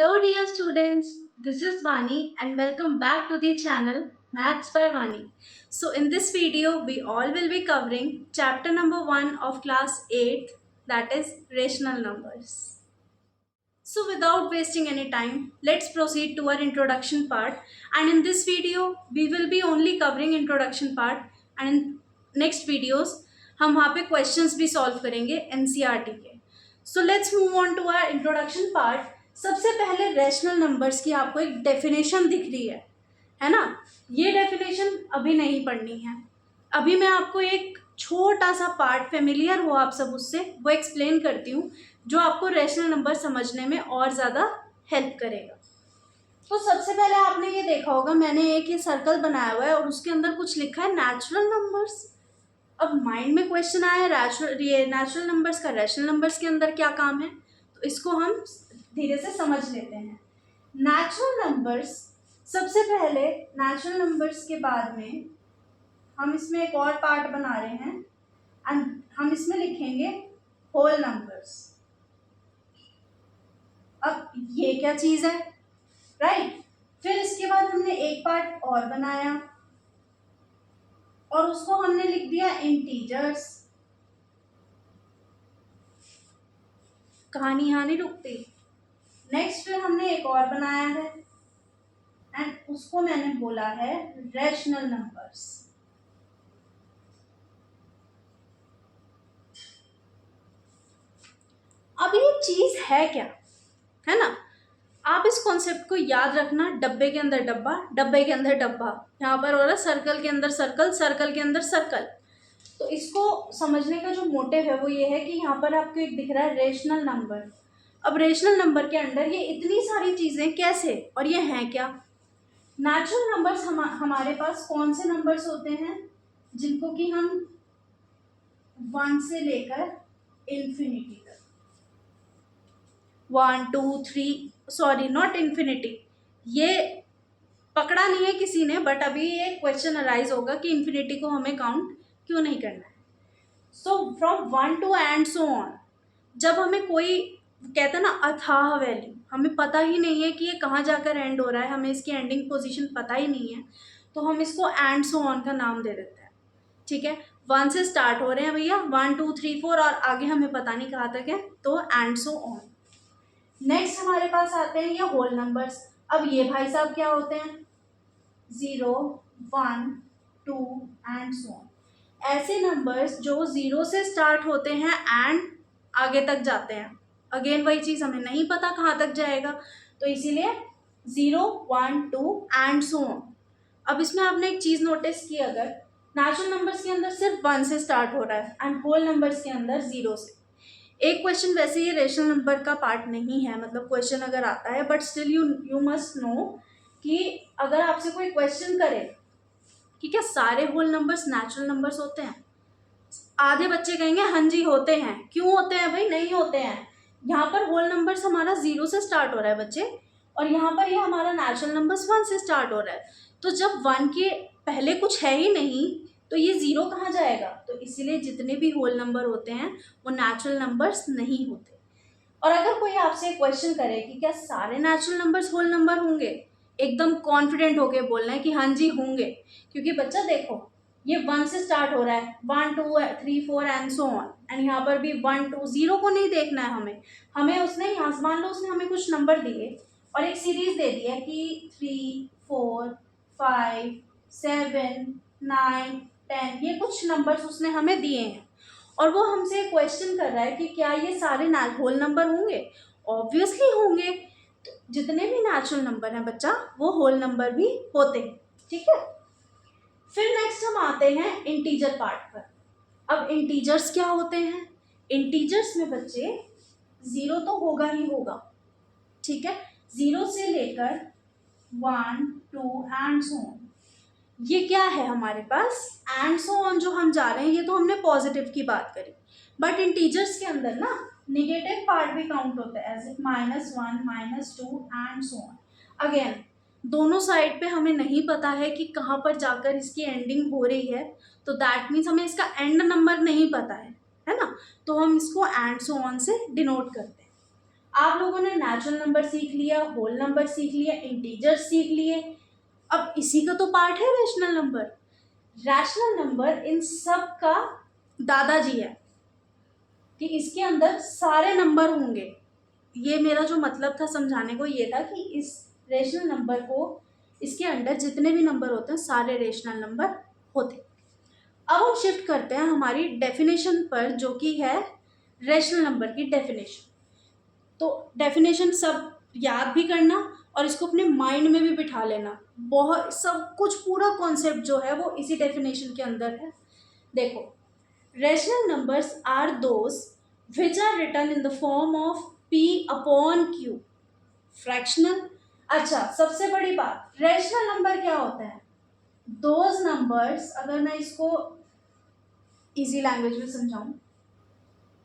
Hello, dear students. This is Vani, and welcome back to the channel Maths by Vani. So, in this video, we all will be covering chapter number 1 of class 8th, that is rational numbers. So, without wasting any time, let's proceed to our introduction part. And in this video, we will be only covering introduction part, and in next videos, हम वहाँ पे questions भी solve करेंगे NCERT के. So let's move on to our introduction part. सबसे पहले rational numbers की आपको एक डेफिनेशन दिख रही है ना? ये डेफिनेशन अभी नहीं पढ़नी है. अभी मैं आपको एक छोटा सा पार्ट, फेमिलियर हो आप सब उससे, वो एक्सप्लेन करती हूँ जो आपको रैशनल नंबर समझने में और ज़्यादा हेल्प करेगा. तो सबसे पहले आपने ये देखा होगा, मैंने एक ये सर्कल बनाया हुआ है और उसके अंदर कुछ लिखा है नेचुरल नंबर्स. अब माइंड में क्वेश्चन आया नेचुरल नंबर्स का रैशनल नंबर्स के अंदर क्या काम है, तो इसको हम धीरे से समझ लेते हैं. नेचुरल नंबर्स, सबसे पहले नेचुरल नंबर्स के बाद में हम इसमें एक और पार्ट बना रहे हैं एंड हम इसमें लिखेंगे होल नंबर्स. अब ये क्या चीज़ है, राइट? फिर इसके बाद हमने एक पार्ट और बनाया और उसको हमने लिख दिया इंटीजर्स. कहानी यहाँ नहीं रुकती. नेक्स्ट फिर हमने एक और बनाया है एंड उसको मैंने बोला है रैशनल नंबर्स. अब ये चीज है क्या, है ना? आप इस कॉन्सेप्ट को याद रखना. डब्बे के अंदर डब्बा, डब्बे के अंदर डब्बा, यहाँ पर हो रहा है सर्कल के अंदर सर्कल, सर्कल के अंदर सर्कल. तो इसको समझने का जो मोटिव है वो ये है कि यहाँ पर आपको एक दिख रहा है रेशनल नंबर. अब रेशनल नंबर के अंदर ये इतनी सारी चीज़ें कैसे, और ये हैं क्या? नेचुरल नंबर्स हमारे पास कौन से नंबर्स होते हैं जिनको कि हम 1 से लेकर इन्फिनिटी तक, 1 2 3, सॉरी नॉट इन्फिनिटी, ये पकड़ा नहीं है किसी ने, बट अभी ये क्वेश्चन अराइज होगा कि इन्फिनिटी को हमें काउंट क्यों नहीं करना है. So from 1 to and so on. जब हमें कोई कहता है ना अथाह वैल्यू, हमें पता ही नहीं है कि ये कहाँ जाकर एंड हो रहा है, हमें इसकी एंडिंग पोजीशन पता ही नहीं है, तो हम इसको एंड सो ऑन का नाम दे देते हैं. ठीक है, 1 से स्टार्ट हो रहे हैं भैया, 1 2 3 4 और आगे हमें पता नहीं कहाँ तक है, तो एंड सो ऑन. नेक्स्ट हमारे पास आते हैं ये होल नंबर्स. अब ये भाई साहब क्या होते हैं? 0 1 2 एंड सो ऑन. ऐसे नंबर्स जो 0 से स्टार्ट होते हैं एंड आगे तक जाते हैं. अगेन वही चीज़, हमें नहीं पता कहाँ तक जाएगा, तो इसीलिए 0 1 2 एंड सो ऑन. अब इसमें आपने एक चीज़ नोटिस की, अगर नेचुरल नंबर्स के अंदर सिर्फ 1 से स्टार्ट हो रहा है एंड होल नंबर्स के अंदर 0 से. एक क्वेश्चन, वैसे ये रेशनल नंबर का पार्ट नहीं है, मतलब क्वेश्चन अगर आता है, but still you must know कि अगर आपसे कोई क्वेश्चन करे कि क्या सारे होल नंबर्स नेचुरल नंबर्स होते हैं, आधे बच्चे कहेंगे हाँ जी होते हैं. क्यों होते हैं भाई? नहीं होते हैं. यहाँ पर होल नंबर्स हमारा 0 से स्टार्ट हो रहा है बच्चे, और यहाँ पर ये हमारा नेचुरल नंबर्स 1 से स्टार्ट हो रहा है. तो जब 1 के पहले कुछ है ही नहीं, तो ये 0 कहाँ जाएगा? तो इसीलिए जितने भी होल नंबर होते हैं वो नेचुरल नंबर्स नहीं होते. और अगर कोई आपसे क्वेश्चन करे कि क्या सारे नेचुरल नंबर्स होल नंबर होंगे, एकदम कॉन्फिडेंट होके बोलना है कि हाँ जी होंगे. क्योंकि बच्चा देखो, ये 1 से स्टार्ट हो रहा है, 1 2 3 4 एंड सो ऑन, एंड यहाँ पर भी 1 2, 0 को नहीं देखना है हमें उसने यहाँ मान लो उसने हमें कुछ नंबर दिए और एक सीरीज दे दी है कि 3 4 5 7 9 10, ये कुछ नंबर्स उसने हमें दिए हैं और वो हमसे क्वेश्चन कर रहा है कि क्या ये सारे होल नंबर होंगे. ऑब्वियसली होंगे. तो जितने भी नेचुरल नंबर हैं बच्चा, वो होल नंबर भी होते हैं. ठीक है, फिर नेक्स्ट हम आते हैं इंटीजर पार्ट पर. अब इंटीजर्स क्या होते हैं? इंटीजर्स में बच्चे 0 तो होगा ही होगा. ठीक है, 0 से लेकर 1 2 एंड सो ऑन. ये क्या है हमारे पास? एंड सो ऑन जो हम जा रहे हैं, ये तो हमने पॉजिटिव की बात करी, बट इंटीजर्स के अंदर ना नेगेटिव पार्ट भी काउंट होता है, as -1 -2 and so on. Again दोनों साइड पे हमें नहीं पता है कि कहाँ पर जाकर इसकी एंडिंग हो रही है, तो दैट मीन्स हमें इसका एंड नंबर नहीं पता है ना, तो हम इसको एंड सो ऑन से डिनोट करते हैं. आप लोगों ने नेचुरल नंबर सीख लिया, होल नंबर सीख लिया, इंटीजर सीख लिए, अब इसी का तो पार्ट है rational number. Rational number in सब का दादाजी है कि इसके अंदर सारे नंबर होंगे। ये मेरा जो मतलब था समझाने को ये था कि इस रेशनल नंबर को, इसके अंदर जितने भी नंबर होते हैं सारे रेशनल नंबर होते हैं। अब हम शिफ्ट करते हैं हमारी डेफिनेशन पर, जो कि है रेशनल नंबर की डेफिनेशन। तो डेफिनेशन सब याद भी करना और इसको अपने माइंड में भी बिठा लेना। बहुत सब कुछ पूरा कॉन्सेप्ट जो है वो इसी डेफिनेशन के अंदर है। देखो, rational numbers are those which are written in the form of p upon q। Fractional, अच्छा सबसे बड़ी बात, रेशनल नंबर क्या होता है? दोज नंबर्स, अगर मैं इसको इजी लैंग्वेज में समझाऊं,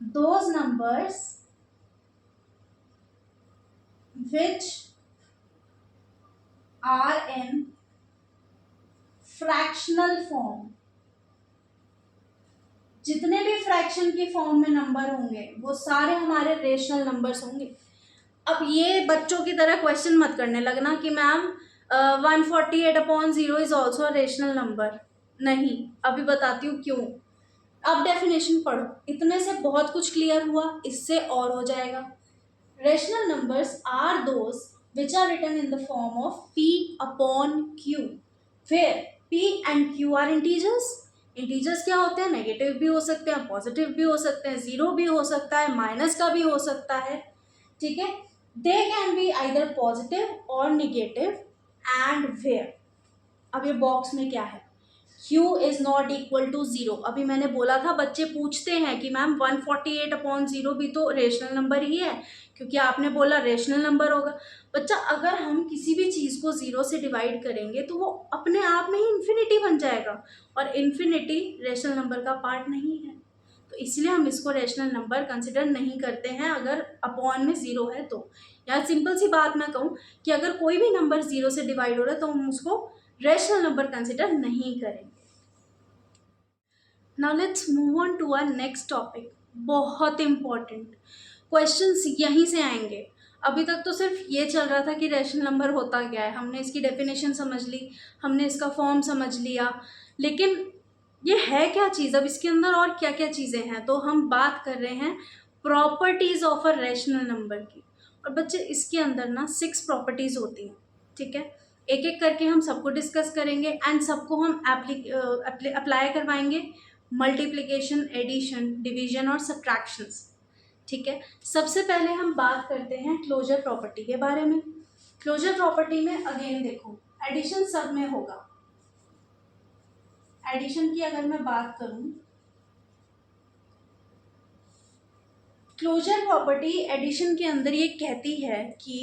those numbers which are in fractional form। जितने भी फ्रैक्शन की फॉर्म में नंबर होंगे वो सारे हमारे रेशनल नंबर्स होंगे। अब ये बच्चों की तरह क्वेश्चन मत करने लगना कि ma'am 148/0 is also rational number. नहीं, अभी बताती हूँ क्यों। अब डेफिनेशन पढ़ो, इतने से बहुत कुछ क्लियर हुआ, इससे और हो जाएगा। Rational numbers are those which are written in the form of p upon q, where p and q are integers। Integers क्या होते हैं? नेगेटिव भी हो सकते हैं, पॉजिटिव भी हो सकते हैं, जीरो भी हो सकता है, माइनस का भी हो सकता है, ठीक है। They can be either positive और नेगेटिव एंड वेयर। अब ये बॉक्स में क्या है? q is not equal to 0। अभी मैंने बोला था, बच्चे पूछते हैं कि मैम 148/0 भी तो रेशनल नंबर ही है, क्योंकि आपने बोला रेशनल नंबर होगा। बच्चा, अगर हम किसी भी चीज़ को 0 से डिवाइड करेंगे तो वो अपने आप में ही इन्फिनिटी बन जाएगा, और इन्फिनिटी रेशनल नंबर का पार्ट नहीं है, तो इसलिए हम इसको रेशनल नंबर कंसिडर नहीं करते हैं अगर अपॉन में 0 है तो। या सिंपल सी बात मैं कहूँ कि अगर कोई भी नंबर 0 से डिवाइड हो रहा है तो हम उसको रेशनल नंबर कंसिडर नहीं करेंगे। Now let's move on to our next topic. बहुत इंपॉर्टेंट क्वेश्चंस यहीं से आएंगे। अभी तक तो सिर्फ ये चल रहा था कि रेशनल नंबर होता क्या है, हमने इसकी डेफिनेशन समझ ली, हमने इसका फॉर्म समझ लिया, लेकिन ये है क्या चीज़, अब इसके अंदर और क्या क्या चीज़ें हैं। तो हम बात कर रहे हैं properties of a rational number की। और बच्चे, इसके अंदर ना 6 प्रॉपर्टीज़ होती हैं, ठीक है। एक एक करके हम सबको डिस्कस करेंगे एंड सबको हम अप्लाई करवाएंगे। मल्टीप्लिकेशन, एडिशन, डिवीजन और सब्ट्रैक्शंस, ठीक है। सबसे पहले हम बात करते हैं क्लोजर प्रॉपर्टी के बारे में। क्लोजर प्रॉपर्टी में अगेन देखो, एडिशन सब में होगा। एडिशन की अगर मैं बात करूं, क्लोजर प्रॉपर्टी एडिशन के अंदर ये कहती है कि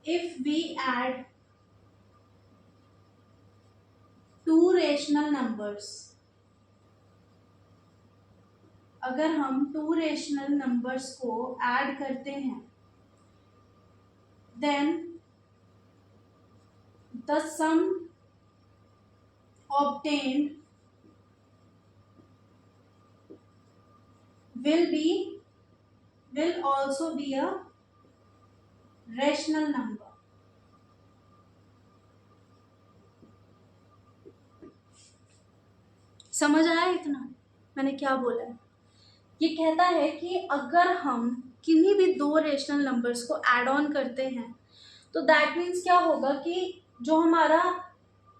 if we add two rational numbers, अगर हम 2 रेशनल नंबर्स को ऐड करते हैं, then the sum obtained will also be a rational number। समझ आया इतना मैंने क्या बोला है? ये कहता है कि अगर हम किन्हीं भी 2 रेशनल नंबर्स को ऐड ऑन करते हैं तो दैट मीन्स क्या होगा कि जो हमारा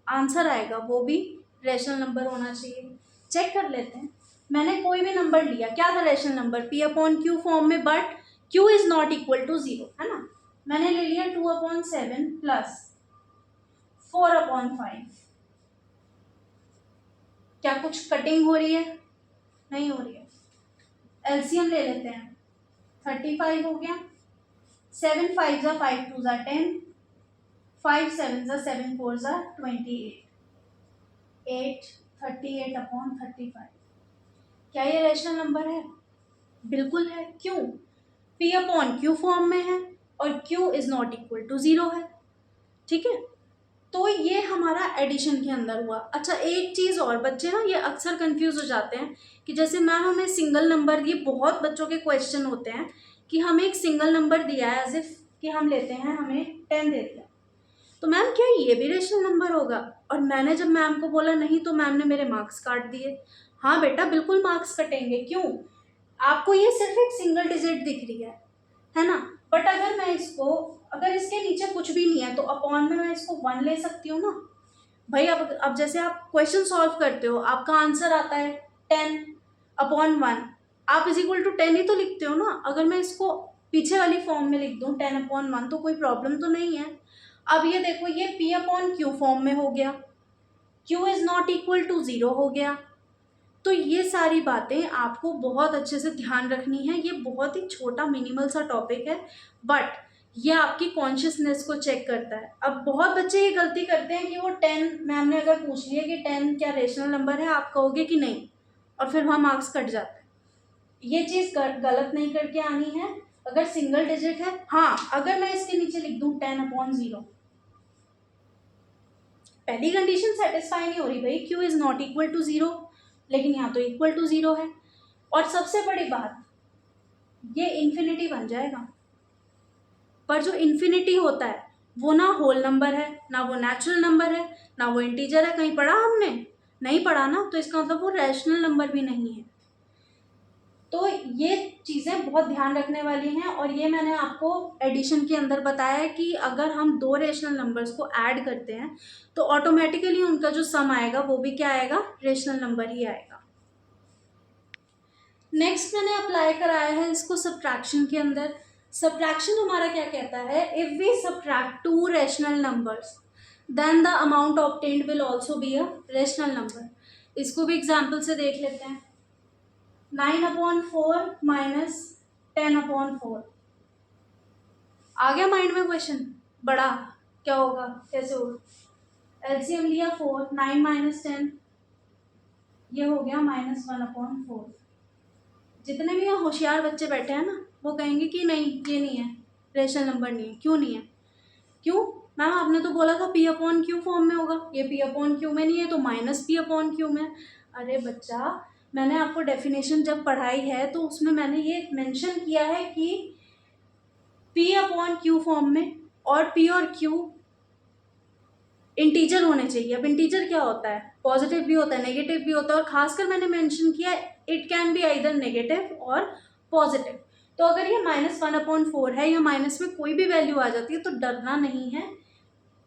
आंसर आएगा वो भी रेशनल नंबर होना चाहिए। चेक कर लेते हैं। मैंने कोई भी नंबर लिया, क्या था रेशनल नंबर? p/q फॉर्म में, but q is not equal to 0, है ना। मैंने ले लिया 2/7 प्लस 4/5। क्या कुछ कटिंग हो रही है? नहीं हो रही है। एलसीएम ले लेते हैं, 35 हो गया, 7 5 ज़ा 5 2 ज़ा 10, 5 7 ज़ा 7 4 ज़ा 28, 8 38/35। क्या ये रेशनल नंबर है? बिल्कुल है। क्यों? p/q फॉर्म में है और q is not equal to 0 है, ठीक है। तो ये हमारा एडिशन के अंदर हुआ। अच्छा, एक चीज़ और, बच्चे ना ये अक्सर कंफ्यूज हो जाते हैं कि जैसे मैम हमें सिंगल नंबर, ये बहुत बच्चों के क्वेश्चन होते हैं कि हमें एक सिंगल नंबर दिया है, एज इफ कि हम लेते हैं, हमें 10 दे दिया, तो मैम क्या ये भी रेशनल नंबर होगा? और मैंने जब मैम को बोला नहीं, तो मैम ने मेरे मार्क्स काट दिए। हाँ बेटा, बिल्कुल मार्क्स कटेंगे। क्यों? आपको ये सिर्फ एक सिंगल डिजिट दिख रही है ना? बट अगर मैं इसको, अगर इसके नीचे कुछ भी नहीं है तो अपॉन में मैं इसको 1 ले सकती हूँ ना भाई। अब जैसे आप क्वेश्चन सॉल्व करते हो, आपका आंसर आता है 10/1, आप इज इक्वल टू 10 ही तो लिखते हो ना। अगर मैं इसको पीछे वाली फॉर्म में लिख दूँ 10/1, तो कोई प्रॉब्लम तो नहीं है। अब ये देखो, ये P/Q फॉर्म में हो गया, Q is not equal to 0 हो गया। तो ये सारी बातें आपको बहुत अच्छे से ध्यान रखनी है। ये बहुत ही छोटा मिनिमल सा टॉपिक है, बट ये आपकी कॉन्शियसनेस को चेक करता है। अब बहुत बच्चे ये गलती करते हैं कि वो 10, मैम ने अगर पूछ लिया कि 10 क्या रेशनल नंबर है, आप कहोगे कि नहीं, और फिर वहाँ मार्क्स कट जाता है। ये चीज़ गलत नहीं करके आनी है। अगर सिंगल डिजिट है, हाँ, अगर मैं इसके नीचे लिख दूँ 10/0, पहली कंडीशन सेटिस्फाई नहीं हो रही भाई, Q is not equal to 0, लेकिन यहाँ तो इक्वल टू 0 है। और सबसे बड़ी बात, ये इन्फिनिटी बन जाएगा, पर जो इन्फिनिटी होता है वो ना होल नंबर है, ना वो नेचुरल नंबर है, ना वो इंटीजर है। कहीं पढ़ा हमने? नहीं पढ़ा ना, तो इसका मतलब वो रैशनल नंबर भी नहीं है। तो ये चीज़ें बहुत ध्यान रखने वाली हैं। और ये मैंने आपको एडिशन के अंदर बताया है कि अगर हम दो रेशनल नंबर्स को ऐड करते हैं तो ऑटोमेटिकली उनका जो सम आएगा वो भी क्या आएगा? रेशनल नंबर ही आएगा। नेक्स्ट मैंने अप्लाई कराया है इसको सब्ट्रैक्शन के अंदर। सब्ट्रैक्शन हमारा क्या कहता है? If we subtract two rational numbers then the amount obtained will also be a rational number. इसको भी एग्जाम्पल से देख लेते हैं। 9/4 माइनस 10/4 आ गया माइंड में क्वेश्चन? बड़ा क्या होगा, कैसे होगा? एलसीएम लिया 4, 9 माइनस 10, ये हो गया -1/4। जितने भी यहाँ होशियार बच्चे बैठे हैं ना, वो कहेंगे कि नहीं ये नहीं है, रेशनल नंबर नहीं है। क्यों नहीं है? क्यों मैम? आपने तो बोला था P/Q फॉर्म में होगा, ये P/Q में नहीं है, तो -P/Q में। अरे बच्चा, मैंने आपको डेफिनेशन जब पढ़ाई है तो उसमें मैंने ये मेंशन किया है कि P/Q फॉर्म में और P और Q इंटीजर होने चाहिए। अब इंटीजर क्या होता है? पॉजिटिव भी होता है, नेगेटिव भी होता है, और खासकर मैंने मेंशन किया it can be either negative और पॉजिटिव। तो अगर ये -1/4 है या माइनस में कोई भी वैल्यू आ जाती है तो डरना नहीं है,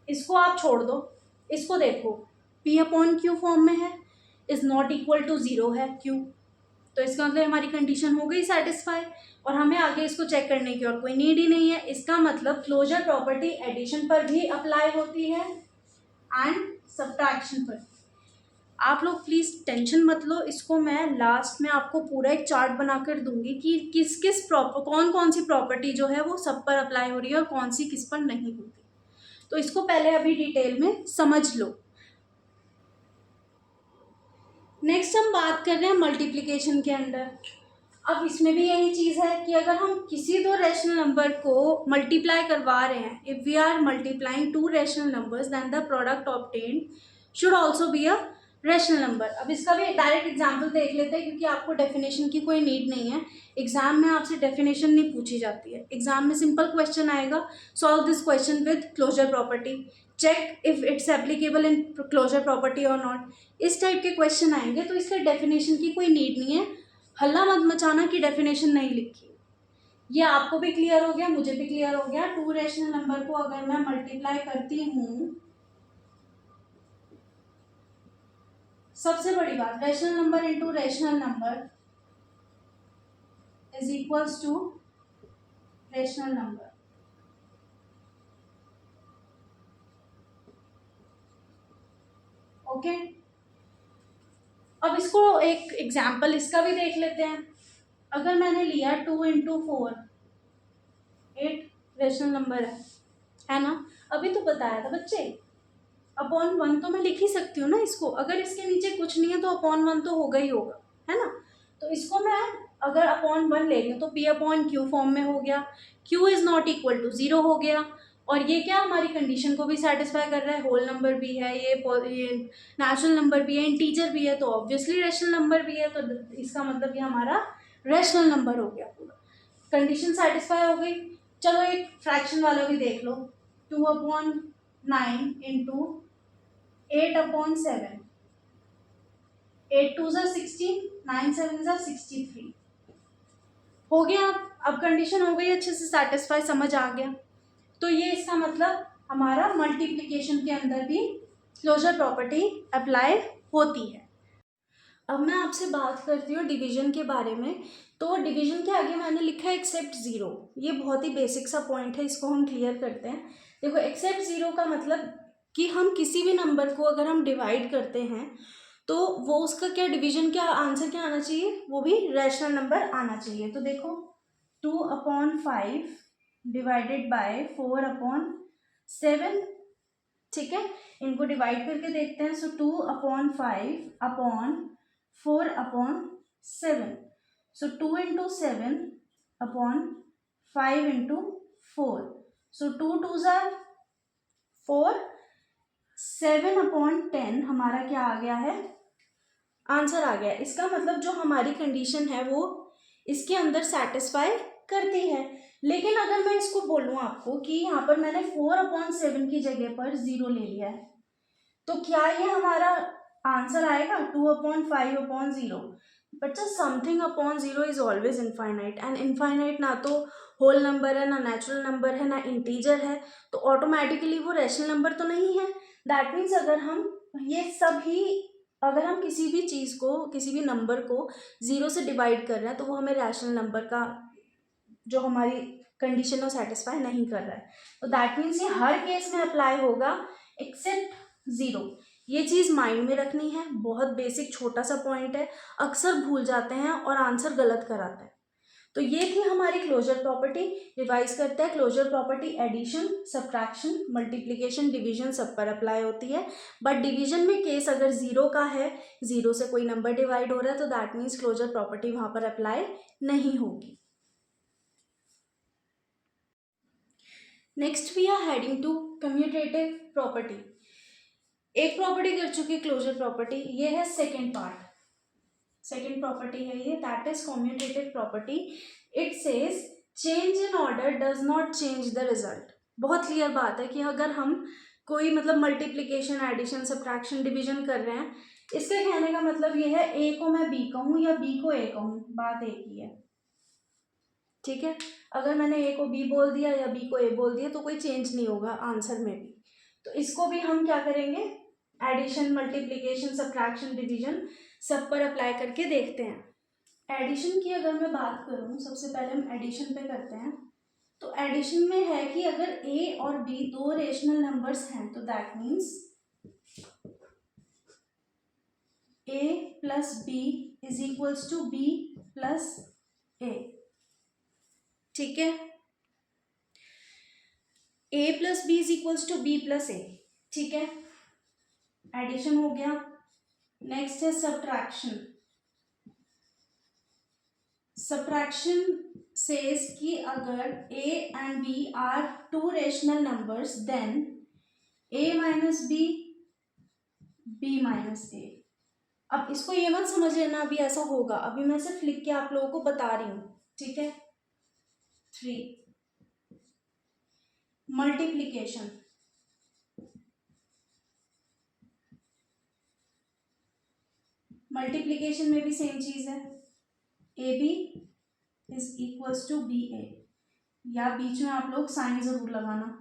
इसको आप छोड़ दो। इसको देखो, P/Q फॉर्म में है, इज नॉट इक्वल टू 0 है Q, तो इसका मतलब हमारी कंडीशन हो गई सेटिस्फाई, और हमें आगे इसको चेक करने की और कोई नीड ही नहीं है। इसका मतलब क्लोजर प्रॉपर्टी एडिशन पर भी अप्लाई होती है एंड सब्ट्रैक्शन पर। आप लोग प्लीज़ टेंशन मत लो, इसको मैं लास्ट में आपको पूरा एक चार्ट बनाकर दूंगी कि किस किस कौन कौन सी प्रॉपर्टी जो है वो सब पर अप्लाई हो रही है और कौन सी किस पर नहीं होती। तो इसको पहले अभी डिटेल में समझ लो। नेक्स्ट हम बात कर रहे हैं मल्टीप्लिकेशन के अंदर। अब इसमें भी यही चीज़ है कि अगर हम किसी दो रेशनल नंबर को मल्टीप्लाई करवा रहे हैं, if we are multiplying two rational numbers then the product obtained should also be a rational number. अब इसका भी डायरेक्ट एग्जाम्पल देख लेते हैं, क्योंकि आपको डेफिनेशन की कोई नीड नहीं है। एग्जाम में आपसे डेफिनेशन नहीं पूछी जाती है। एग्जाम में सिंपल क्वेश्चन आएगा, solve this question with closure property, check if it's applicable in closure property और नॉट। इस टाइप के क्वेश्चन आएंगे, तो इसके डेफिनेशन की कोई नीड नहीं है। हल्ला मत मचाना कि डेफिनेशन नहीं लिखी। ये आपको भी क्लियर हो गया, मुझे भी क्लियर हो गया। टू रेशनल नंबर को अगर मैं मल्टीप्लाई करती हूँ, सबसे बड़ी बात, rational number into rational number is equals to rational number. Okay, अब इसको एक एग्जाम्पल इसका भी देख लेते हैं। अगर मैंने लिया 2 × 4, 8 रेशनल नंबर है ना? अभी तो बताया था बच्चे, अपॉन 1 तो मैं लिख ही सकती हूँ ना इसको। अगर इसके नीचे कुछ नहीं है तो अपॉन 1 तो होगा ही होगा, है ना? तो इसको मैं अगर अपॉन 1 ले रही हूँ तो P/Q फॉर्म में हो गया, Q is not equal to 0 हो गया, और ये क्या हमारी कंडीशन को भी सेटिस्फाई कर रहा है। होल नंबर भी है, ये नेचुरल नंबर भी है, इंटीजर भी है, तो ऑब्वियसली रेशनल नंबर भी है। तो इसका मतलब ये हमारा रेशनल नंबर हो गया पूरा। कंडीशन सेटिस्फाई हो गई। चलो एक फ्रैक्शन वाला भी देख लो, 2/9 इंटू 8/7, 8 2 ज़ा 16, 9 7 ज़ा 63 हो गया। अब कंडीशन हो गई अच्छे से सेटिस्फाई, समझ आ गया। तो ये इसका मतलब हमारा मल्टीप्लिकेशन के अंदर भी क्लोजर प्रॉपर्टी अप्लाई होती है। अब मैं आपसे बात करती हूँ डिवीजन के बारे में। तो डिवीजन के आगे मैंने लिखा है एक्सेप्ट ज़ीरो। ये बहुत ही बेसिक सा पॉइंट है, इसको हम क्लियर करते हैं। देखो एक्सेप्ट ज़ीरो का मतलब कि हम किसी भी नंबर को अगर हम डिवाइड करते हैं तो वो उसका क्या डिवीजन, क्या आंसर क्या आना चाहिए, वो भी रैशनल नंबर आना चाहिए। तो देखो 2/5 डिवाइडेड बाय 4/7, ठीक है, इनको डिवाइड करके देखते हैं। सो 2/5/4/7, सो 2 इंटू 7/5 इंटू 4, सो 2 2 ज़ार 4, 7/10 हमारा क्या आ गया है, आंसर आ गया। इसका मतलब जो हमारी कंडीशन है वो इसके अंदर सेटिस्फाई करती है। लेकिन अगर मैं इसको बोलूँ आपको कि यहाँ पर मैंने 4/7 की जगह पर 0 ले लिया है, तो क्या ये हमारा आंसर आएगा 2/5/0? बच्चा something upon 0 is always infinite, and infinite ना तो होल नंबर है, ना नेचुरल नंबर है, ना इंटीजर है, तो ऑटोमेटिकली वो रैशनल नंबर तो नहीं है। दैट मीन्स अगर हम किसी भी चीज़ को, किसी भी नंबर को 0 से डिवाइड कर रहे हैं तो वो हमें रैशनल नंबर का जो हमारी कंडीशन है सेटिस्फाई नहीं कर रहा है। तो दैट मीन्स ये हर केस में अप्लाई होगा एक्सेप्ट 0। ये चीज़ माइंड में रखनी है, बहुत बेसिक छोटा सा पॉइंट है, अक्सर भूल जाते हैं और आंसर गलत कराते हैं। तो ये थी हमारी क्लोजर प्रॉपर्टी। रिवाइज करते हैं, closure property addition, subtraction, multiplication, division सब पर अप्लाई होती है। बट डिवीजन में केस अगर 0 का है, 0 से कोई नंबर डिवाइड हो रहा है, तो दैट मीन्स क्लोजर प्रॉपर्टी वहां पर अप्लाई नहीं होगी। Next we are heading to commutative property. एक प्रॉपर्टी कर चुकी क्लोजर प्रॉपर्टी, ये है सेकेंड पार्ट, सेकेंड प्रॉपर्टी है ये, that is commutative property. It says change in order does not change the result. बहुत क्लियर बात है कि अगर हम कोई मतलब मल्टीप्लिकेशन, एडिशन, सब्ट्रैक्शन, डिवीजन कर रहे हैं, इसके कहने का मतलब ये है ए को मैं बी कहूँ या बी को ए कहूँ, बात एक ही है, ठीक है। अगर मैंने ए को बी बोल दिया या बी को ए बोल दिया तो कोई चेंज नहीं होगा आंसर में भी। तो इसको भी हम क्या करेंगे, एडिशन, मल्टीप्लिकेशन, सब्ट्रैक्शन, डिवीजन सब पर अप्लाई करके देखते हैं। एडिशन की अगर मैं बात करूं, सबसे पहले हम एडिशन पे करते हैं। तो एडिशन में है कि अगर ए और बी दो रेशनल नंबर्स हैं तो that means A plus B is equals to B plus A, ठीक है। A plus B is equals to B plus A, ठीक है, एडिशन हो गया। नेक्स्ट है सब्ट्रैक्शन। सब्ट्रैक्शन सेज कि अगर a and b are two rational numbers then a minus B, b minus A. अब इसको ये मत समझ लेना अभी ऐसा होगा, अभी मैं सिर्फ लिख के आप लोगों को बता रही हूँ, ठीक है। 3 मल्टीप्लिकेशन, मल्टीप्लिकेशन में भी सेम चीज है, A B is equals to B A, या बीच में आप लोग साइन जरूर लगाना,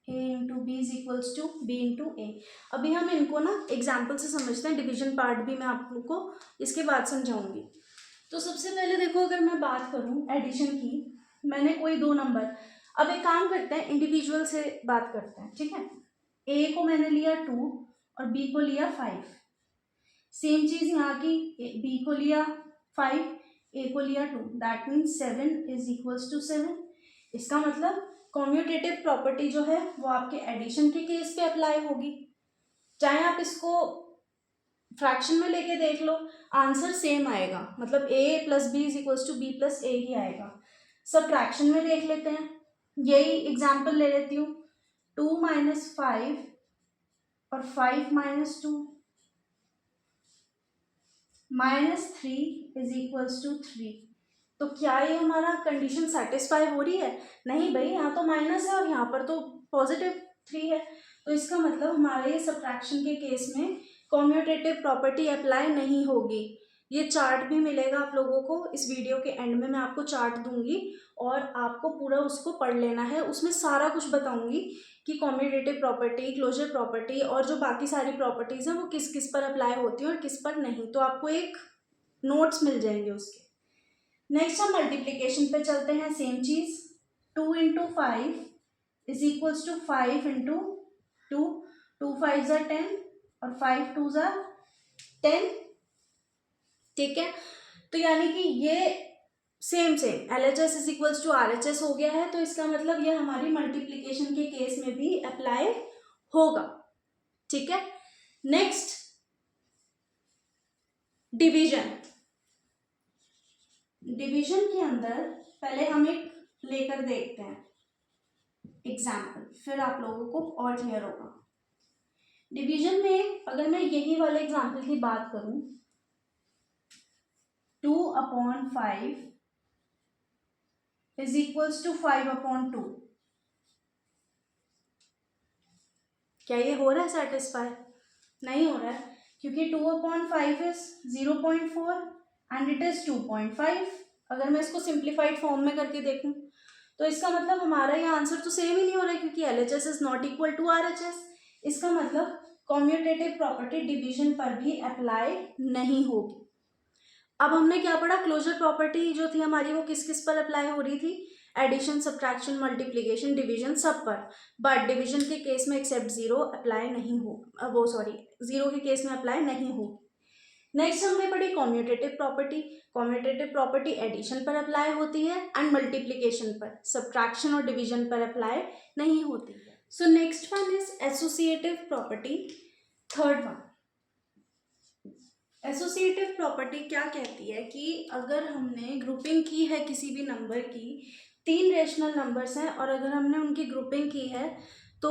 a into B is equals to B into A. अभी हम इनको ना एग्जाम्पल से समझते हैं, डिवीजन पार्ट भी मैं आप लोग को इसके बाद समझाऊंगी। तो सबसे पहले देखो, अगर मैं बात करूं एडिशन की, मैंने कोई दो नंबर, अब एक काम करते हैं इंडिविजुअल से बात करते हैं, ठीक है। ए को मैंने लिया 2 और बी को लिया 5, सेम चीज यहाँ की, बी को लिया 5, ए को लिया 2, that means 7 is equals to 7। इसका मतलब कम्यूटेटिव प्रॉपर्टी जो है वो आपके एडिशन के केस पे अप्लाई होगी, चाहे आप इसको फ्रैक्शन में लेके देख लो, आंसर सेम आएगा, मतलब a plus B is equals to B plus A ही आएगा। सब्ट्रैक्शन में देख लेते हैं, यही एग्जाम्पल ले लेती हूँ, 2 माइनस 5 और 5 माइनस 2, -3 इज इक्वल्स टू 3। तो क्या ये हमारा कंडीशन सेटिस्फाई हो रही है? नहीं भाई, यहाँ तो माइनस है और यहाँ पर तो +3 है। तो इसका मतलब हमारे ये सब्ट्रैक्शन के केस में कॉम्यूटेटिव प्रॉपर्टी अप्लाई नहीं होगी। ये चार्ट भी मिलेगा आप लोगों को, इस वीडियो के एंड में मैं आपको चार्ट दूंगी और आपको पूरा उसको पढ़ लेना है। उसमें सारा कुछ बताऊंगी कि कॉम्यूटेटिव प्रॉपर्टी, क्लोजर प्रॉपर्टी और जो बाकी सारी प्रॉपर्टीज़ हैं वो किस किस पर अप्लाई होती हैं और किस पर नहीं। तो आपको एक नोट्स मिल जाएंगे उसके। नेक्स्ट हम मल्टीप्लीकेशन पे चलते हैं। सेम चीज, 2 into 5 is equals to 5 into 2, 2 5 ज़ा 10 और 5 2 ज़ा 10। ठीक है, तो यानी कि ये same LHS is equals to RHS हो गया है। तो इसका मतलब ये हमारी मल्टीप्लीकेशन के केस में भी अप्लाई होगा। ठीक है, नेक्स्ट डिवीजन। डिवीजन के अंदर पहले हम एक लेकर देखते हैं एग्जाम्पल, फिर आप लोगों को और क्लियर होगा। डिवीजन में अगर मैं यही वाले एग्जाम्पल की बात करूं, 2/5 इज इक्वल्स टू 5/2। क्या ये हो रहा है सेटिस्फाई? नहीं हो रहा है, क्योंकि 2/5 इज 0.4 एंड इट इज 2.5। अगर मैं इसको सिंप्लीफाइड फॉर्म में करके देखूं तो इसका मतलब हमारा ये आंसर तो सेम ही नहीं हो रहा है, क्योंकि LHS is not equal to RHS। इसका मतलब कॉम्यूटेटिव प्रॉपर्टी डिवीजन पर भी अप्लाई नहीं होगी। अब हमने क्या पढ़ा? क्लोजर प्रॉपर्टी जो थी हमारी वो किस किस पर अप्लाई हो रही थी? एडिशन, सब्ट्रैक्शन, मल्टीप्लीकेशन, डिवीजन, सब पर। बट डिवीजन के केस में एक्सेप्ट 0 अप्लाई नहीं हो, वो सॉरी 0 के केस में अप्लाई नहीं हो। नेक्स्ट हमने पढ़ी commutative property. Commutative property addition पर अप्लाई होती है एंड मल्टीप्लीकेशन पर, सब्ट्रैक्शन और डिवीजन पर अप्लाई नहीं होती है। So next one is associative property, third one. Associative property क्या कहती है कि अगर हमने ग्रुपिंग की है किसी भी नंबर की, 3 रेशनल नंबर्स हैं और अगर हमने उनकी ग्रुपिंग की है तो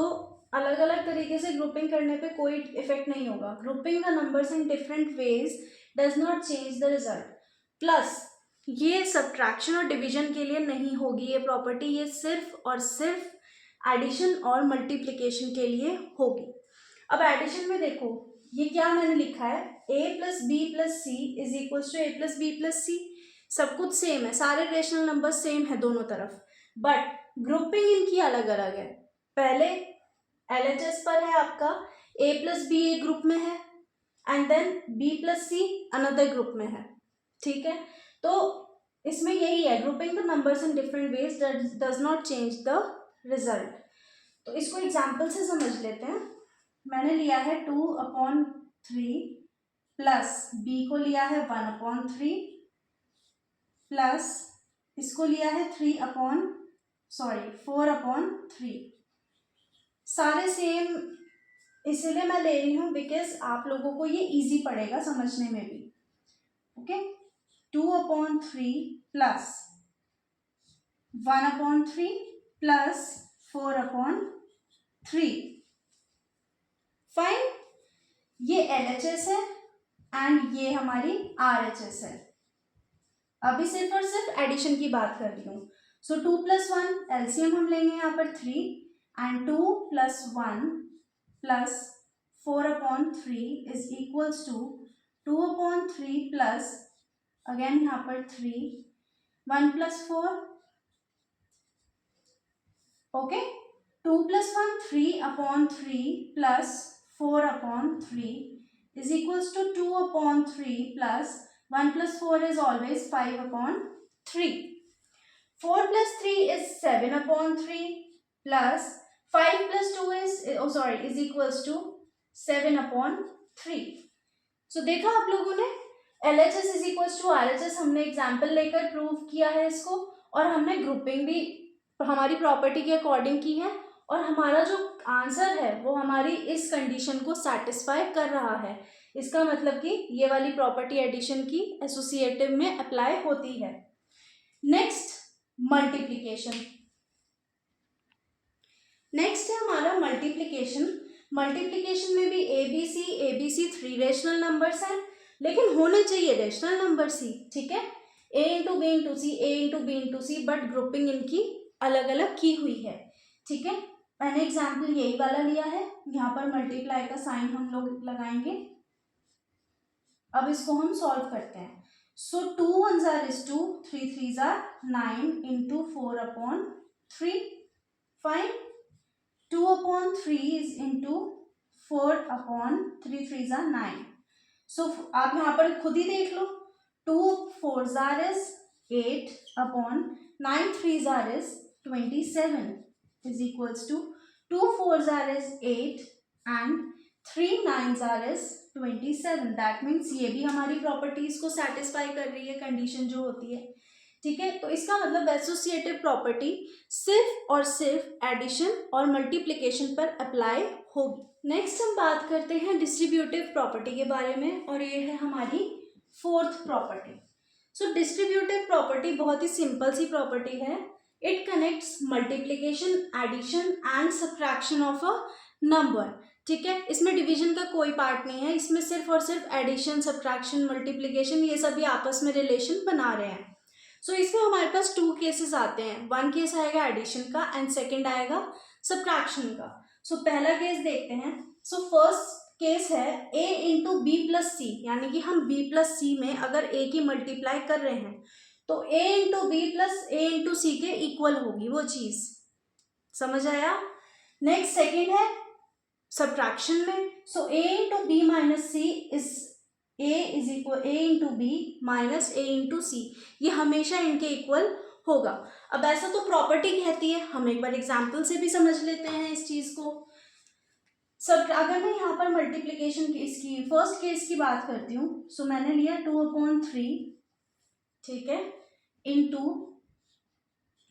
अलग अलग तरीके से ग्रुपिंग करने पे कोई इफेक्ट नहीं होगा। Grouping the numbers in different ways does not change the result. Plus ये सब्ट्रैक्शन और डिवीजन के लिए नहीं होगी ये प्रॉपर्टी, ये सिर्फ और सिर्फ एडिशन और मल्टीप्लिकेशन के लिए होगी। अब एडिशन में देखो, ये क्या मैंने लिखा है, a plus B plus C is equal to a plus B plus C. सब कुछ सेम है, सारे रेशनल नंबर सेम है दोनों तरफ, बट ग्रुपिंग इनकी अलग अलग है। पहले LHS पर है आपका a प्लस बी एक ग्रुप में है and then b plus c another group में है। ठीक है, तो इसमें यही है, grouping the numbers in different ways does not change the result. तो इसको एग्जाम्पल से समझ लेते हैं। मैंने लिया है 2/3 प्लस b को लिया है 1/3 प्लस इसको लिया है 4/3। सारे सेम इसीलिए मैं ले रही हूँ बिकॉज आप लोगों को ये इजी पड़ेगा समझने में भी। Okay, 2/3 plus 1/3 plus 4/3। फाइन, ये LHS है एंड ये हमारी RHS है। अभी सिर्फ और सिर्फ एडिशन की बात कर रही हूँ। सो 2 + 1 एलसीएम हम लेंगे यहाँ पर 3 and 2 + 1 plus 4/3 is equals to 2/3 plus again यहाँ पर 3, 1 + 4। ओके, 2 + 1 3/3 plus 4/3 is equals to 2/3 plus 1 + 4 is always 5/3. 4 + 3 is 7/3 plus 5 + 2 is equals to 7/3. So देखा आप लोगों ने, LHS is equals to RHS हमने एग्जाम्पल लेकर प्रूव किया है इसको, और हमने ग्रुपिंग भी हमारी प्रॉपर्टी के अकॉर्डिंग की है, और हमारा जो आंसर है वो हमारी इस कंडीशन को सेटिस्फाई कर रहा है। इसका मतलब कि ये वाली प्रॉपर्टी एडिशन की एसोसिएटिव में अप्लाई होती है। Next multiplication. नेक्स्ट है हमारा मल्टीप्लिकेशन। मल्टीप्लिकेशन में भी ABC 3 रेशनल नंबर्स हैं, लेकिन होने चाहिए रेशनल नंबर सी, ठीक है, a into b into c, a into b into c, but grouping इनकी अलग अलग की हुई है, ठीक है। मैंने एग्जाम्पल यही वाला लिया है, यहाँ पर मल्टीप्लाई का साइन हम लोग लगाएंगे। अब इसको हम सॉल्व करते हैं। सो 2 1 जार इज 2, 3 3 जार 9 into 4 upon 3, fine. 2 upon 3 is into 4 upon 3 3 जार 9। सो आप यहाँ पर खुद ही देख लो, 2 4 jar is 8 upon 9 3 jar is 27 is equals to 2 4 jar is 8 and 3 9 jar is 27। That means ये भी हमारी प्रॉपर्टीज को सेटिस्फाई कर रही है, कंडीशन जो होती है, ठीक है। तो इसका मतलब एसोसिएटिव प्रॉपर्टी सिर्फ और सिर्फ एडिशन और मल्टीप्लिकेशन पर अप्लाई होगी। नेक्स्ट हम बात करते हैं डिस्ट्रीब्यूटिव प्रॉपर्टी के बारे में, और ये है हमारी fourth property. So distributive property बहुत ही सिंपल सी प्रॉपर्टी है। It connects multiplication, addition and subtraction of a number, ठीक है। इसमें डिवीजन का कोई पार्ट नहीं है, इसमें सिर्फ और सिर्फ एडिशन, सब्ट्रैक्शन, मल्टीप्लिकेशन ये सभी आपस में रिलेशन बना रहे हैं। सो इसमें हमारे पास 2 केसेस आते हैं। 1 केस आएगा एडिशन का एंड सेकेंड आएगा सब्ट्रैक्शन का। सो पहला केस देखते हैं। सो फर्स्ट केस है a इंटू बी प्लस सी, यानी कि हम b प्लस सी में अगर a की मल्टीप्लाई कर रहे हैं तो a into B plus a into C के इक्वल होगी वो चीज, समझ आया। नेक्स्ट सेकेंड है सब्ट्रैक्शन में। So a into B minus C is a is equal a into B minus a into C, ये हमेशा इनके इक्वल होगा। अब ऐसा तो प्रॉपर्टी कहती है, हम एक बार एग्जाम्पल से भी समझ लेते हैं इस चीज को। सब अगर मैं यहाँ पर मल्टीप्लिकेशन की इसकी फर्स्ट केस की बात करती हूँ, सो मैंने लिया 2 अपॉन 3, ठीक है, इंटू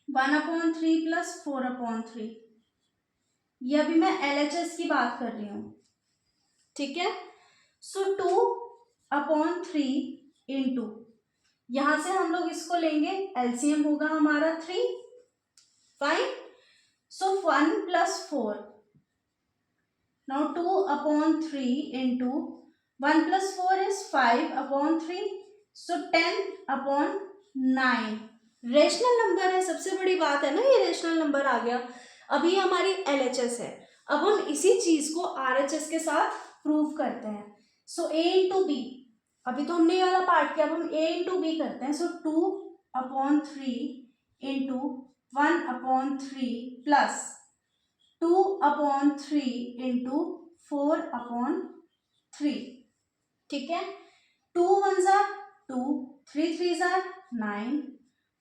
1 अपॉन 3 प्लस 4 अपॉन 3। ये अभी मैं LHS की बात कर रही हूँ, ठीक है। सो 2 अपॉन 3 इंटू, यहां से हम लोग इसको लेंगे, एलसीएम होगा हमारा 3, fine. So 1 plus 4, now 2 upon 3 into 1 plus 4 is 5 upon 3, so 10 upon 9। Rational number है, सबसे बड़ी बात है ना, ये रेशनल नंबर आ गया। अभी हमारी LHS है, अब हम इसी चीज को RHS के साथ प्रूव करते हैं। सो a इंटू बी, अभी तो हमने ये वाला पार्ट किया, अब हम a इंटू बी करते हैं। सो 2 upon 3 into 1 upon 3 plus 2 upon 3 into 4 upon 3, ठीक है। 2 1 जार 2, 3 3 जार 9,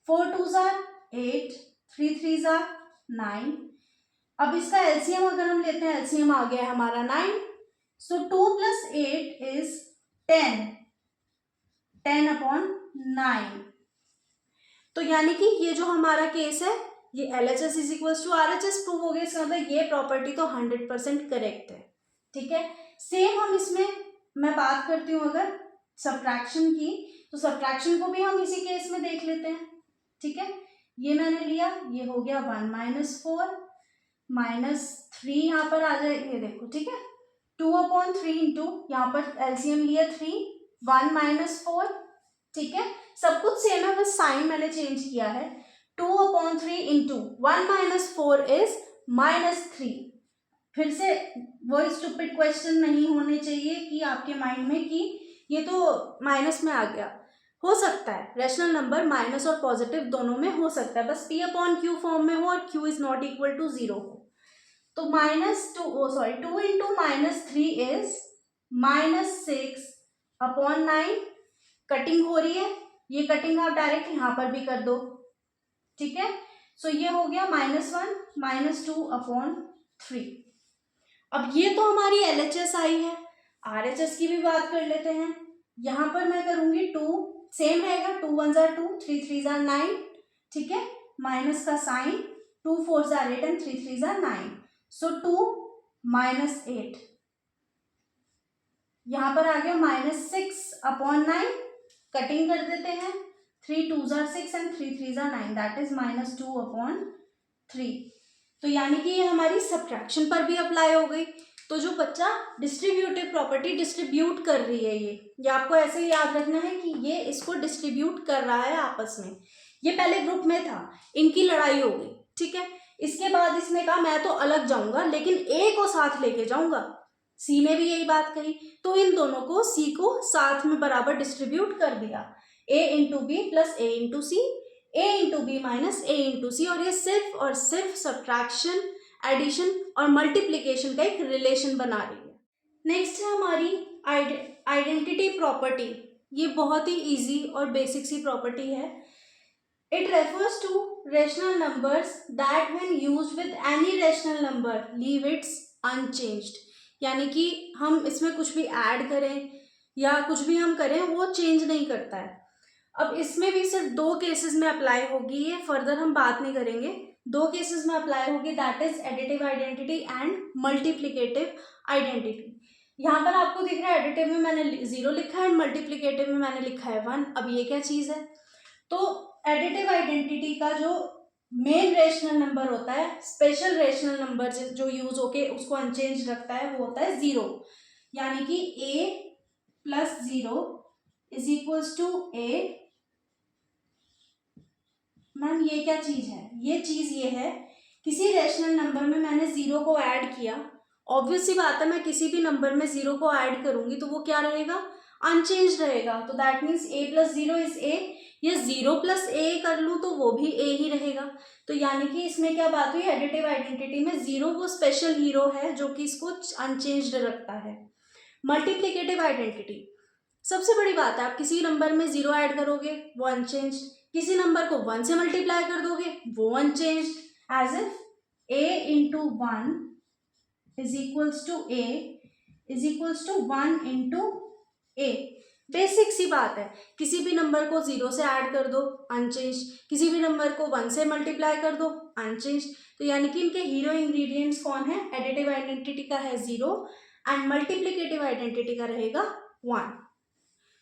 4 2 जार 8, 3 3 जार 9। अब इसका एलसीएम अगर हम लेते हैं, एलसीएम आ गया है हमारा 9। So 2 plus 8 is 10, 10 upon 9। तो यानी कि ये जो हमारा केस है ये LHS is equals to RHS prove हो गया। इसका मतलब ये प्रॉपर्टी तो 100% करेक्ट है, ठीक है। सेम हम इसमें मैं बात करती हूँ अगर सब्ट्रैक्शन की, तो सब्ट्रैक्शन को भी हम इसी केस में देख लेते हैं, ठीक है। ये मैंने लिया, ये हो गया 1 माइनस 4 माइनस 3, यहाँ पर आ जाए, ये देखो, ठीक है। 2 अपॉन 3 इंटू, यहाँ पर एलसीएम लिया 3, 1 माइनस 4, ठीक है। सब कुछ सेम है, बस साइन मैंने चेंज किया है। 2 upon 3 into 1 minus 4 is minus 3। फिर से वो स्टूपिड क्वेश्चन नहीं होने चाहिए कि आपके माइंड में कि ये तो माइनस में आ गया। हो सकता है रेशनल नंबर माइनस और पॉजिटिव दोनों में हो सकता है, बस p अपॉन क्यू फॉर्म में हो और q is not equal to 0 हो। तो two into minus 3 is minus 6 upon 9। Cutting हो रही है, ये कटिंग आप डायरेक्ट यहाँ पर भी कर दो, ठीक है। सो ये हो गया -1 -2 अपॉन 3। अब ये तो हमारी LHS आई है, RHS की भी बात कर लेते हैं। यहाँ पर मैं करूंगी 2, सेम रहेगा, 2 1 जार 2, 3 3 जार 9, ठीक है, माइनस का साइन, 2 4 जार 8 एंड 3 3 जार 9। सो 2 माइनस 8, यहाँ पर आ गया -6 अपॉन 9। कटिंग कर देते हैं, 3 2 जार 6 एंड 3 3 जार 9, दैट इज -2 अपॉन 3। तो यानी कि ये हमारी सब्ट्रैक्शन पर भी अप्लाई हो गई। तो जो बच्चा डिस्ट्रीब्यूटिव प्रॉपर्टी डिस्ट्रीब्यूट कर रही है, ये आपको ऐसे ही याद रखना है कि ये इसको डिस्ट्रीब्यूट कर रहा है आपस में। ये पहले ग्रुप में था, इनकी लड़ाई हो गई, ठीक है। इसके बाद इसने कहा मैं तो अलग जाऊंगा लेकिन ए को साथ लेके जाऊंगा। सी ने भी यही बात कही, तो इन दोनों को सी को साथ में बराबर डिस्ट्रीब्यूट कर दिया, ए into B plus A into c, a into B minus A into सी, और ये सिर्फ और सिर्फ सब्ट्रैक्शन, एडिशन और मल्टीप्लिकेशन का एक रिलेशन बना रही है। नेक्स्ट है हमारी आइडेंटिटी प्रॉपर्टी। ये बहुत ही इजी और बेसिक सी प्रॉपर्टी है। It refers to rational numbers that when used with any rational number leave its unchanged. यानी कि हम इसमें कुछ भी ऐड करें या कुछ भी हम करें वो चेंज नहीं करता है। अब इसमें भी सिर्फ 2 केसेस में अप्लाई होगी, ये फर्दर हम बात नहीं करेंगे। 2 केसेस में अप्लाई होगी, that is additive identity and multiplicative identity. यहाँ पर आपको दिख रहा है एडिटिव में मैंने 0 लिखा है, मल्टीप्लिकेटिव में मैंने लिखा है 1। अब ये क्या चीज़ है? तो एडिटिव आइडेंटिटी का जो मेन रेशनल नंबर होता है, स्पेशल रेशनल नंबर जो यूज होके उसको अनचेंज रखता है, वो होता है 0। यानी कि a plus 0 is equals to a। Ma'am ये क्या चीज है? ये चीज ये है, किसी रेशनल नंबर में मैंने 0 को ऐड किया, ऑब्वियस सी बात है मैं किसी भी नंबर में 0 को ऐड करूंगी तो वो क्या रहेगा? अनचेंज रहेगा। तो that means a plus 0 is a, या 0 प्लस a कर लूँ तो वो भी a ही रहेगा। तो यानी कि इसमें क्या बात हुई, एडिटिव आइडेंटिटी में 0 वो स्पेशल हीरो है जो कि इसको अनचेंज्ड रखता है। मल्टीप्लिकेटिव आइडेंटिटी, सबसे बड़ी बात है, आप किसी नंबर में 0 ऐड करोगे वो अनचेंज्ड, किसी नंबर को 1 से मल्टीप्लाई कर दोगे वो unchanged, as if a into 1 is equals to a is equals to 1 into a। Basic सी बात है, किसी भी नंबर को 0 से ऐड कर दो अनचेंज, किसी भी नंबर को 1 से मल्टीप्लाई कर दो अनचेंज। तो यानी कि इनके हीरो इंग्रेडिएंट्स कौन है? एडिटिव आइडेंटिटी का है 0 एंड मल्टीप्लिकेटिव आइडेंटिटी का रहेगा 1।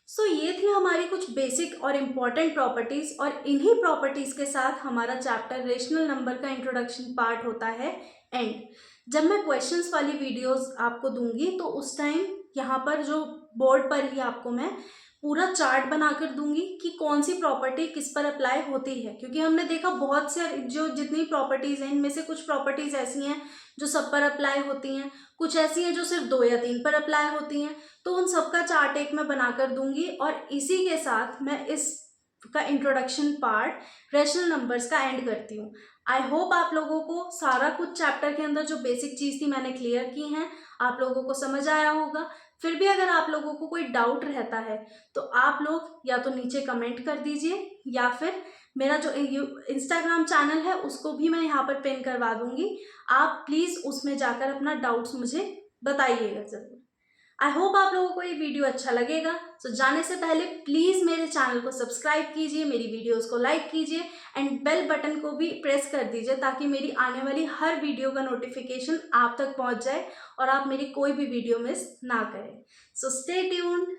सो ये थी हमारी कुछ बेसिक और इम्पॉर्टेंट प्रॉपर्टीज, और इन्हीं प्रॉपर्टीज के साथ हमारा चैप्टर रेशनल नंबर का इंट्रोडक्शन पार्ट होता है एंड। जब मैं क्वेश्चंस वाली वीडियोस आपको दूंगी तो उस टाइम यहाँ पर जो बोर्ड पर ही आपको मैं पूरा चार्ट बनाकर दूंगी कि कौन सी प्रॉपर्टी किस पर अप्लाई होती है, क्योंकि हमने देखा बहुत से जो जितनी प्रॉपर्टीज हैं इनमें से कुछ प्रॉपर्टीज ऐसी हैं जो सब पर अप्लाई होती हैं, कुछ ऐसी हैं जो सिर्फ 2 या 3 पर अप्लाई होती हैं। तो उन सबका चार्ट एक मैं बनाकर दूंगी, और इसी के साथ मैं इस का इंट्रोडक्शन पार्ट रेशनल नंबर्स का एंड करती हूँ। आई होप आप लोगों को सारा कुछ चैप्टर के अंदर जो बेसिक चीज़ थी मैंने क्लियर की हैं, आप लोगों को समझ आया होगा। फिर भी अगर आप लोगों को कोई डाउट रहता है तो आप लोग या तो नीचे कमेंट कर दीजिए, या फिर मेरा जो इंस्टाग्राम चैनल है उसको भी मैं यहाँ पर पिन करवा दूंगी, आप प्लीज़ उसमें जाकर अपना डाउट्स मुझे बताइएगा ज़रूर। आई होप आप लोगों को ये वीडियो अच्छा लगेगा। सो जाने से पहले प्लीज़ मेरे चैनल को सब्सक्राइब कीजिए, मेरी वीडियोस को लाइक कीजिए एंड बेल बटन को भी प्रेस कर दीजिए, ताकि मेरी आने वाली हर वीडियो का नोटिफिकेशन आप तक पहुंच जाए और आप मेरी कोई भी वीडियो मिस ना करें। So stay tuned.